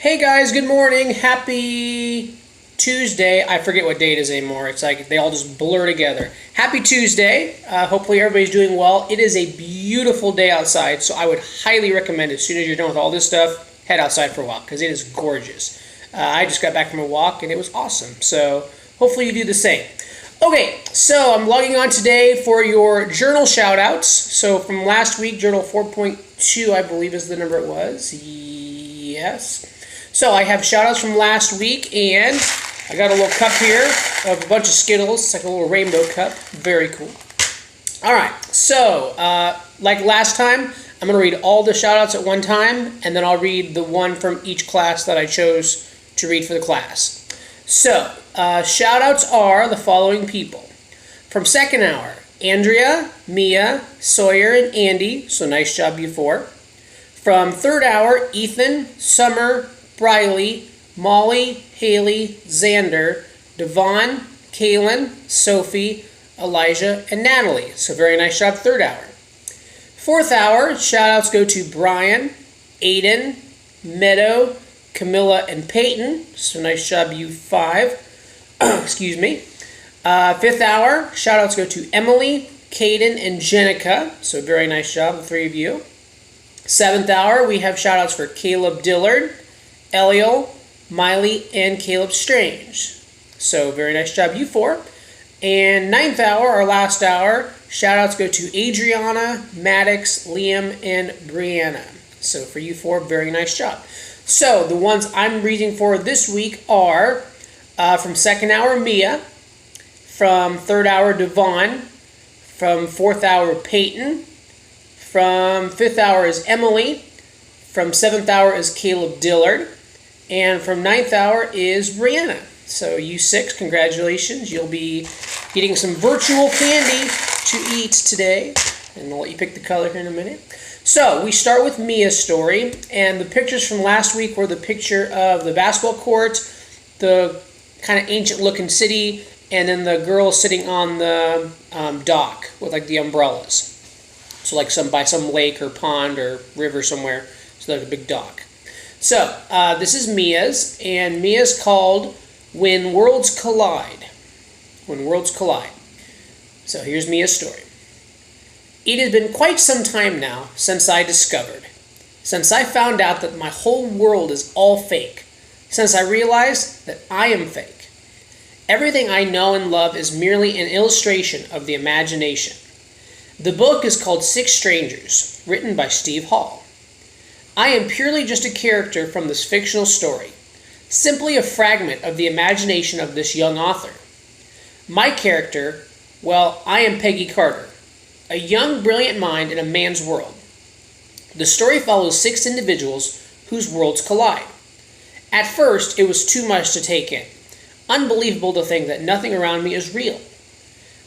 Hey guys, good morning. Happy Tuesday. I forget what day it is anymore. It's like they all just blur together. Happy Tuesday. Hopefully everybody's doing well. It is a beautiful day outside, so I would highly recommend as soon as you're done with all this stuff, head outside for a walk because it is gorgeous. I just got back from a walk and it was awesome. So hopefully you do the same. Okay, so I'm logging on today for your journal shout-outs. So from last week, journal 4.2, I believe is the number it was. Yes. So I have shout-outs from last week, and I got a little cup here of a bunch of Skittles. It's like a little rainbow cup. Very cool. All right, so like last time, I'm going to read all the shout-outs at one time, and then I'll read the one from each class that I chose to read for the class. So, shout-outs are the following people. From second hour, Andrea, Mia, Sawyer, and Andy. So nice job, you four. From third hour, Ethan, Summer, Briley, Molly, Haley, Xander, Devon, Kaylin, Sophie, Elijah, and Natalie. So very nice job, third hour. Fourth hour, shout-outs go to Brian, Aiden, Meadow, Camilla, and Peyton. So nice job, you five. Excuse me. Fifth hour, shout-outs go to Emily, Caden, and Jenica. So very nice job, the three of you. Seventh hour, we have shout-outs for Caleb Dillard, Eliel, Miley, and Caleb Strange. So very nice job, you four. And ninth hour, our last hour, shout-outs go to Adriana, Maddox, Liam, and Brianna. So for you four, very nice job. So the ones I'm reading for this week are from second hour, Mia. From third hour, Devon. From fourth hour, Peyton. From fifth hour is Emily. From seventh hour is Caleb Dillard. And from ninth hour is Brianna. So you six, congratulations. You'll be getting some virtual candy to eat today. And I'll let you pick the color here in a minute. So we start with Mia's story. And the pictures from last week were the picture of the basketball court, the kind of ancient looking city, and then the girl sitting on the dock with like the umbrellas. So like by some lake or pond or river somewhere. So like a big dock. So this is Mia's, and Mia's called When Worlds Collide. When Worlds Collide. So here's Mia's story. It has been quite some time now since I found out that my whole world is all fake, since I realized that I am fake. Everything I know and love is merely an illustration of the imagination. The book is called Six Strangers, written by Steve Hall. I am purely just a character from this fictional story, simply a fragment of the imagination of this young author. My character, well, I am Peggy Carter, a young, brilliant mind in a man's world. The story follows six individuals whose worlds collide. At first, it was too much to take in. Unbelievable to think that nothing around me is real.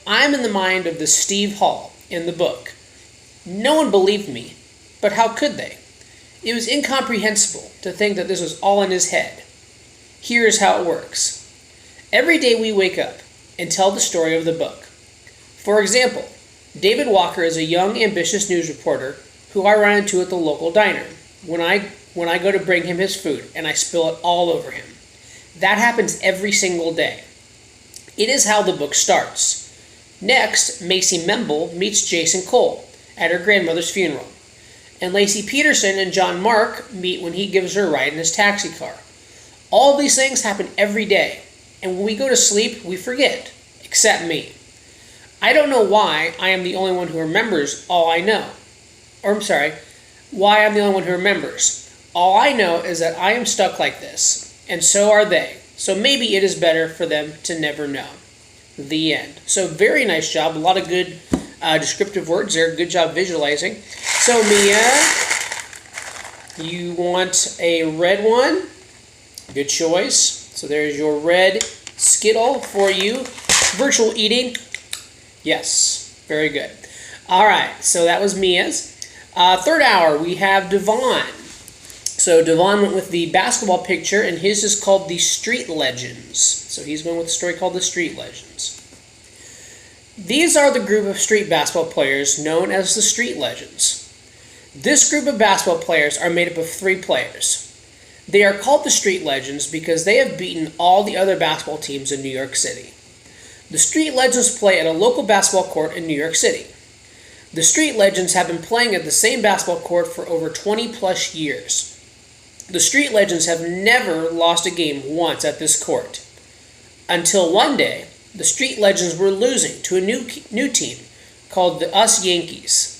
I am in the mind of this Steve Hall in the book. No one believed me, but how could they? It was incomprehensible to think that this was all in his head. Here's how it works. Every day we wake up and tell the story of the book. For example, David Walker is a young, ambitious news reporter who I run into at the local diner when I go to bring him his food and I spill it all over him. That happens every single day. It is how the book starts. Next, Macy Memble meets Jason Cole at her grandmother's funeral. And Lacey Peterson and John Mark meet when he gives her a ride in his taxi car. All these things happen every day, and when we go to sleep, we forget, except me. I don't know why I am the only one who remembers all I know. Why I'm the only one who remembers. All I know is that I am stuck like this, and so are they. So maybe it is better for them to never know. The end. So very nice job. A lot of good descriptive words there. Good job visualizing. So Mia, you want a red one? Good choice. So there's your red Skittle for you. Virtual eating. Yes. Very good. All right. So that was Mia's. Third hour, we have Devon. So Devon went with the basketball picture, and his is called The Street Legends. So he's going with a story called The Street Legends. These are the group of street basketball players known as the Street Legends. This group of basketball players are made up of 3 players. They are called the Street Legends because they have beaten all the other basketball teams in New York City. The Street Legends play at a local basketball court in New York City. The Street Legends have been playing at the same basketball court for over 20 plus years. The Street Legends have never lost a game once at this court. Until one day, the Street Legends were losing to a new team called the Us Yankees.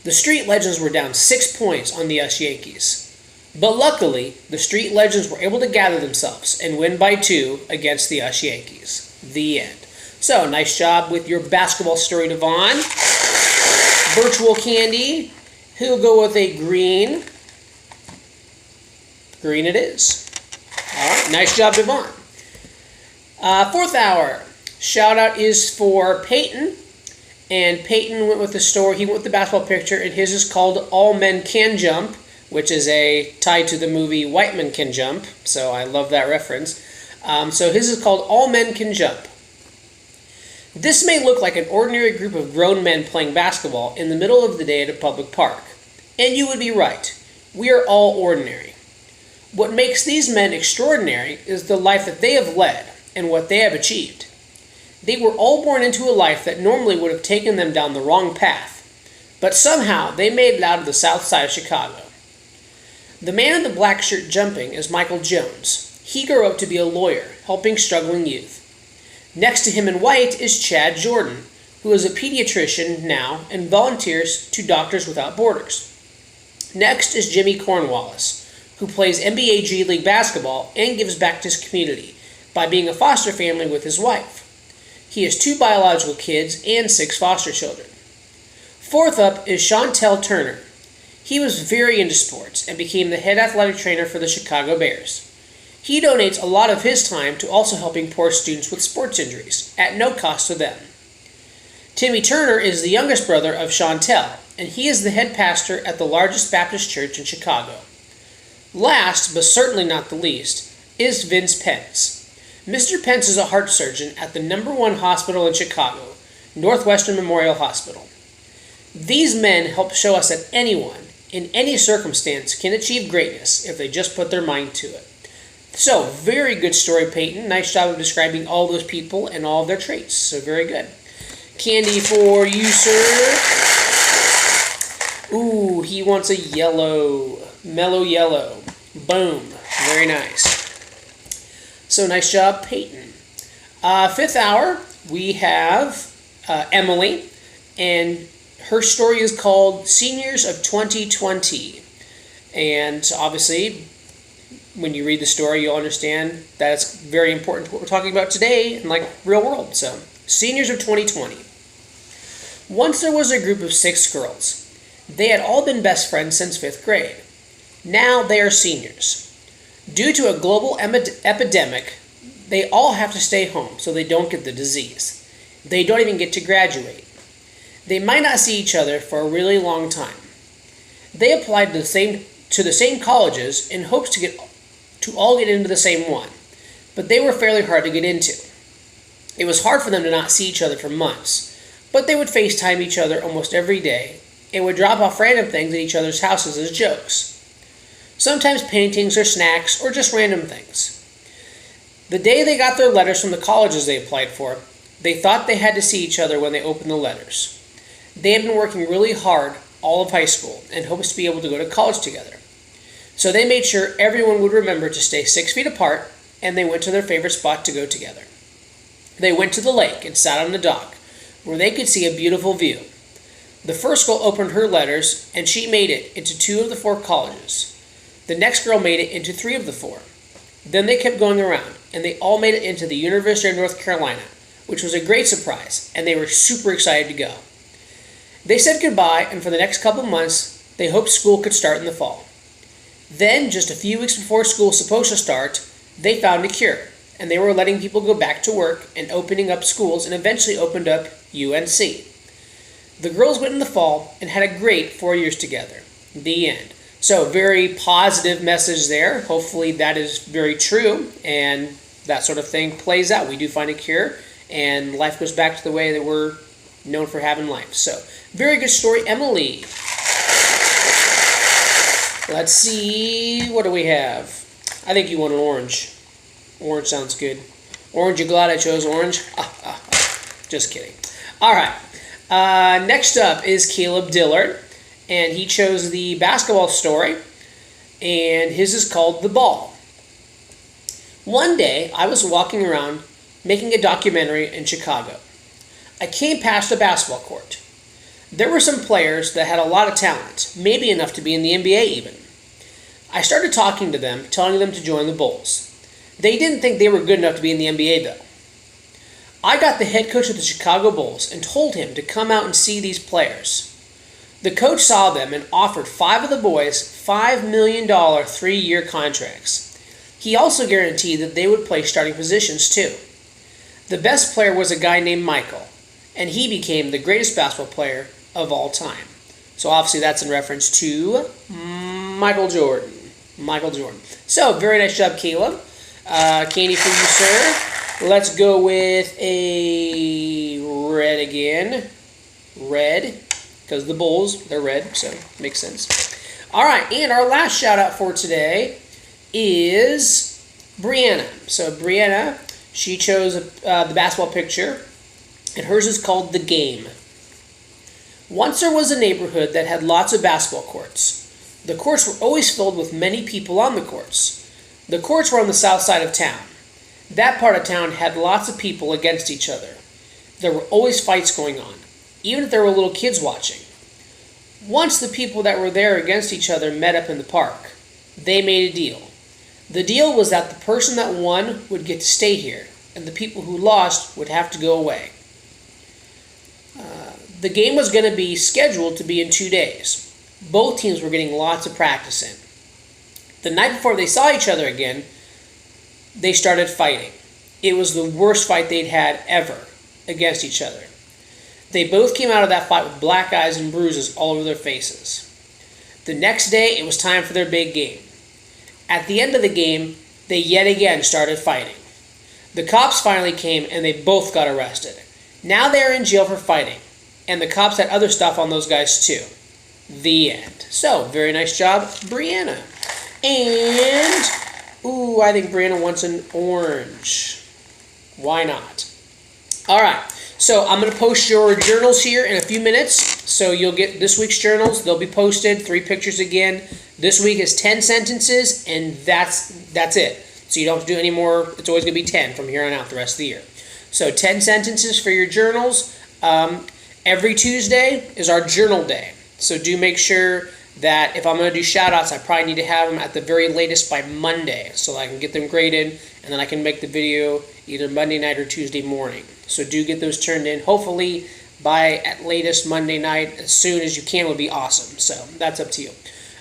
The Street Legends were down 6 points on the Us Yankees. But luckily, the Street Legends were able to gather themselves and win by 2 against the Us Yankees. The end. So, nice job with your basketball story, Devon. Virtual candy. Who'll go with a green? Green it is. All right, nice job, Devon. Fourth hour. Shout out is for Peyton. And Peyton went with the story. He went with the basketball picture, and his is called All Men Can Jump, which is a tied to the movie White Men Can Jump. So I love that reference. So his is called All Men Can Jump. This may look like an ordinary group of grown men playing basketball in the middle of the day at a public park. And you would be right. We are all ordinary. What makes these men extraordinary is the life that they have led and what they have achieved. They were all born into a life that normally would have taken them down the wrong path, but somehow they made it out of the south side of Chicago. The man in the black shirt jumping is Michael Jones. He grew up to be a lawyer, helping struggling youth. Next to him in white is Chad Jordan, who is a pediatrician now and volunteers to Doctors Without Borders. Next is Jimmy Cornwallis, who plays NBA G League basketball and gives back to his community by being a foster family with his wife. He has 2 biological kids and 6 foster children. Fourth up is Chantel Turner. He was very into sports and became the head athletic trainer for the Chicago Bears. He donates a lot of his time to also helping poor students with sports injuries, at no cost to them. Timmy Turner is the youngest brother of Chantel, and he is the head pastor at the largest Baptist church in Chicago. Last, but certainly not the least, is Vince Pence. Mr. Pence is a heart surgeon at the #1 hospital in Chicago, Northwestern Memorial Hospital. These men help show us that anyone, in any circumstance, can achieve greatness if they just put their mind to it. So, very good story, Peyton. Nice job of describing all those people and all of their traits. So, very good. Candy for you, sir. Ooh, he wants a yellow. Mellow yellow. Boom. Very nice. So, nice job, Peyton. Fifth hour, we have Emily. And her story is called Seniors of 2020. And obviously, when you read the story, you'll understand that it's very important to what we're talking about today in like real world. So, Seniors of 2020. Once there was a group of 6 girls. They had all been best friends since 5th grade. Now they are seniors. Due to a global epidemic, they all have to stay home so they don't get the disease. They don't even get to graduate. They might not see each other for a really long time. They applied to the same colleges in hopes to all get into the same one, but they were fairly hard to get into. It was hard for them to not see each other for months, but they would FaceTime each other almost every day and would drop off random things at each other's houses as jokes. Sometimes paintings or snacks or just random things. The day they got their letters from the colleges they applied for, they thought they had to see each other when they opened the letters. They had been working really hard all of high school and hoped to be able to go to college together. So they made sure everyone would remember to stay 6 feet apart, and they went to their favorite spot to go together. They went to the lake and sat on the dock, where they could see a beautiful view. The first girl opened her letters, and she made it into 2 of the 4 colleges. The next girl made it into 3 of the 4. Then they kept going around, and they all made it into the University of North Carolina, which was a great surprise, and they were super excited to go. They said goodbye, and for the next couple months, they hoped school could start in the fall. Then, just a few weeks before school was supposed to start, they found a cure, and they were letting people go back to work and opening up schools and eventually opened up UNC. The girls went in the fall and had a great 4 years together. The end. So, very positive message there. Hopefully that is very true and that sort of thing plays out. We do find a cure and life goes back to the way that we're known for having life. So, very good story, Emily. Let's see, what do we have? I think you want an orange. Orange sounds good. Orange, you glad I chose orange? Just kidding. All right. Next up is Caleb Dillard, and he chose the basketball story, and his is called The Ball. One day, I was walking around making a documentary in Chicago. I came past a basketball court. There were some players that had a lot of talent, maybe enough to be in the NBA even. I started talking to them, telling them to join the Bulls. They didn't think they were good enough to be in the NBA though. I got the head coach of the Chicago Bulls and told him to come out and see these players. The coach saw them and offered 5 of the boys $5 million 3-year contracts. He also guaranteed that they would play starting positions too. The best player was a guy named Michael, and he became the greatest basketball player of all time. So obviously that's in reference to Michael Jordan. Michael Jordan. So very nice job, Caleb. Candy for you, sir. Let's go with a red again. Red, because the Bulls, they're red, so makes sense. All right, and our last shout out for today is Brianna. So Brianna, she chose the basketball picture, and hers is called The Game. Once there was a neighborhood that had lots of basketball courts. The courts were always filled with many people on the courts. The courts were on the south side of town. That part of town had lots of people against each other. There were always fights going on, even if there were little kids watching. Once the people that were there against each other met up in the park. They made a deal. The deal was that the person that won would get to stay here, and the people who lost would have to go away. The game was going to be scheduled to be in 2 days. Both teams were getting lots of practice in. The night before they saw each other again, they started fighting. It was the worst fight they'd had ever against each other. They both came out of that fight with black eyes and bruises all over their faces. The next day, it was time for their big game. At the end of the game, they yet again started fighting. The cops finally came and they both got arrested. Now they're in jail for fighting. And the cops had other stuff on those guys too. The end. So, very nice job, Brianna. And, ooh, I think Brianna wants an orange. Why not? All right. So, I'm going to post your journals here in a few minutes. So, you'll get this week's journals. They'll be posted. 3 pictures again. This week is 10 sentences, and that's it. So, you don't have to do any more. It's always going to be 10 from here on out the rest of the year. So, 10 sentences for your journals. Every Tuesday is our journal day. So do make sure that if I'm going to do shout-outs, I probably need to have them at the very latest by Monday so I can get them graded, and then I can make the video either Monday night or Tuesday morning. So do get those turned in. Hopefully by at latest Monday night, as soon as you can would be awesome. So that's up to you.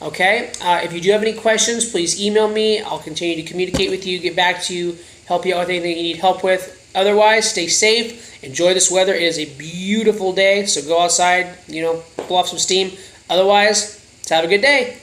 Okay? If you do have any questions, please email me. I'll continue to communicate with you, get back to you, help you out with anything you need help with. Otherwise, stay safe. Enjoy this weather. It is a beautiful day, so go outside, blow off some steam. Otherwise, have a good day.